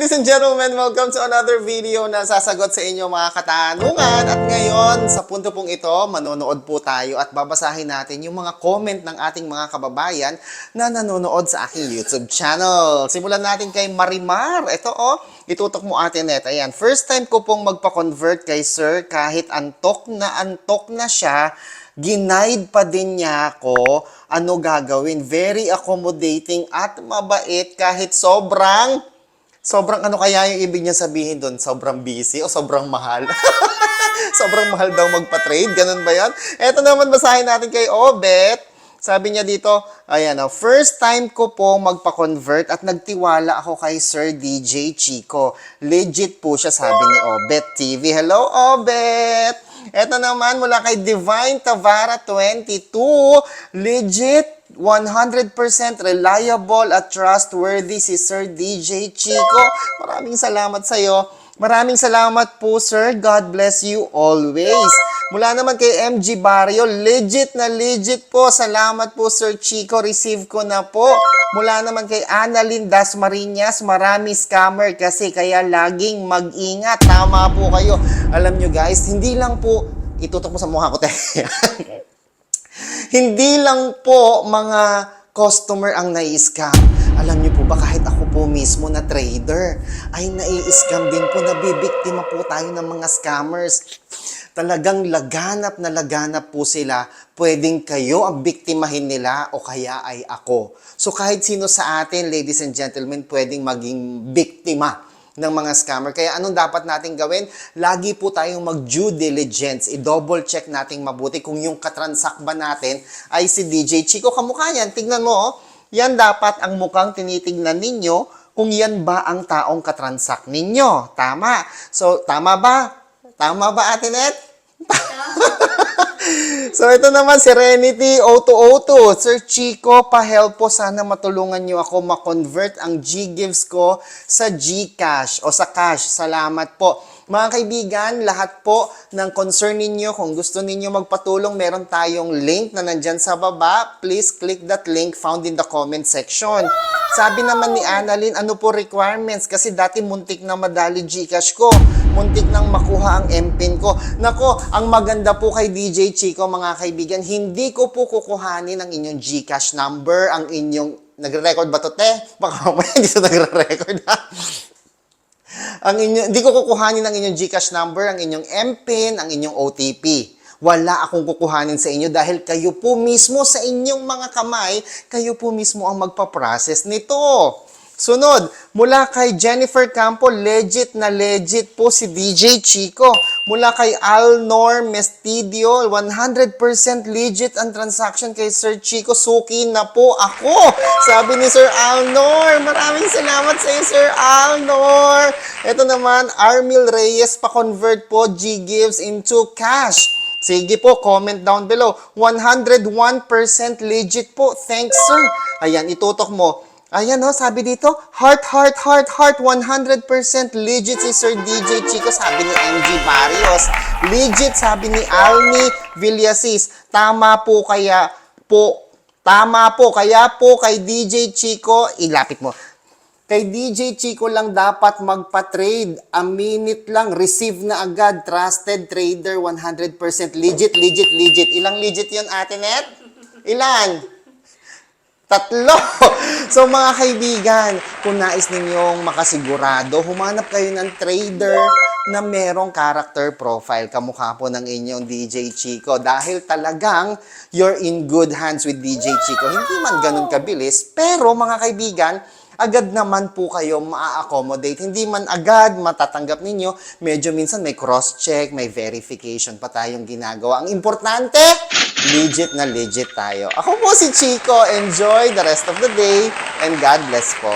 Ladies and gentlemen, welcome to another video na sasagot sa inyo mga katanungan. At ngayon, sa punto pong ito, manonood po tayo at babasahin natin yung mga comment ng ating mga kababayan na nanonood sa aking YouTube channel. Simulan natin kay Marimar. Ito itutok mo atin net. Ayan, first time ko pong magpa-convert kay Sir kahit antok na siya. Ginaid pa din niya ako ano gagawin. Very accommodating at mabait kahit sobrang ano kaya yung ibig niya sabihin doon? Sobrang busy o sobrang mahal? Sobrang mahal daw magpa-trade? Ganun ba yan? Eto naman, basahin natin kay Obet. Sabi niya dito, ayan first time ko po magpa-convert at nagtiwala ako kay Sir DJ Chico. Legit po siya, sabi ni Obet TV. Hello, Obet! Eto naman, mula kay Divine Tavara 22, legit, 100% reliable at trustworthy si Sir DJ Chico. Maraming salamat sa iyo. Maraming salamat po, Sir. God bless you always. Mula naman kay MG Barrio, legit na legit po. Salamat po, Sir Chico. Receive ko na po. Mula naman kay Annalyn Dasmariñas, marami scammer kasi kaya laging mag-ingat. Tama po kayo. Alam nyo guys, hindi lang po, itutok mo sa mukha ko tayo. Hindi lang po mga customer ang nai-scam. Alam niyo po ba, kahit ako po mismo na trader, ay nai-scam din po, nabibiktima po tayo ng mga scammers. Talagang laganap po sila. Pwedeng kayo ang biktimahin nila o kaya ay ako. So kahit sino sa atin, ladies and gentlemen, pwedeng maging biktima ng mga scammer. Kaya anong dapat natin gawin? Lagi po tayong mag-due diligence. I-double check nating mabuti kung yung katransak ba natin ay si DJ Chico. Kamukha yan. Tignan mo, yan dapat ang mukhang tinitignan ninyo kung yan ba ang taong katransak ninyo. Tama. So, tama ba? Tama ba, Ate Net? So, ito naman, Serenity 0202. Sir Chico, pa-help po. Sana matulungan nyo ako ma-convert ang G-Gives ko sa Gcash o sa cash. Salamat po. Mga kaibigan, lahat po ng concern ninyo, kung gusto ninyo magpatulong, meron tayong link na nandyan sa baba. Please click that link found in the comment section. Sabi naman ni Annalyn, ano po requirements? Kasi dati muntik na madali Gcash ko. Muntik nang makuha ang MPIN ko. Nako, ang maganda po kay DJ Chico, mga kaibigan, hindi ko po kukuhanin ang inyong Gcash number, ang inyong... Nagre-record ba to, te? Baka hindi ito nagre-record, ha? Hindi ko kukuhanin ang inyong Gcash number, ang inyong MPIN, ang inyong OTP. Wala akong kukuhanin sa inyo dahil kayo po mismo sa inyong mga kamay, kayo po mismo ang magpa-process nito. Sunod, mula kay Jennifer Campo, legit na legit po si DJ Chico. Mula kay Alnor Mestidio, 100% legit ang transaction kay Sir Chico. Suki na po ako, sabi ni Sir Alnor. Maraming salamat sa iyo, Sir Alnor. Ito naman, Armil Reyes, pa-convert po G-Gives into cash. Sige po, comment down below. 101% legit po. Thanks, sir. Ayan, itutok mo. Ayan sabi dito, heart, 100% legit si Sir DJ Chico, sabi ni MG Barrios. Legit, sabi ni Alni Villasis. Tama po kaya po kay DJ Chico, ilapit mo. Kay DJ Chico lang dapat magpa-trade. A minute lang, receive na agad. Trusted trader, 100% legit. Ilang legit yun, Ate Net? Ilan? 3. So mga kaibigan, kung nais ninyong makasigurado, humanap kayo ng trader na merong character profile. Kamukha po ng inyong DJ Chico. Dahil talagang you're in good hands with DJ Chico. Hindi man ganun kabilis, pero mga kaibigan, agad naman po kayo ma-accommodate. Hindi man agad matatanggap ninyo. Medyo minsan may cross-check, may verification pa tayong ginagawa. Ang importante, legit na legit tayo. Ako po si Chico. Enjoy the rest of the day and God bless po.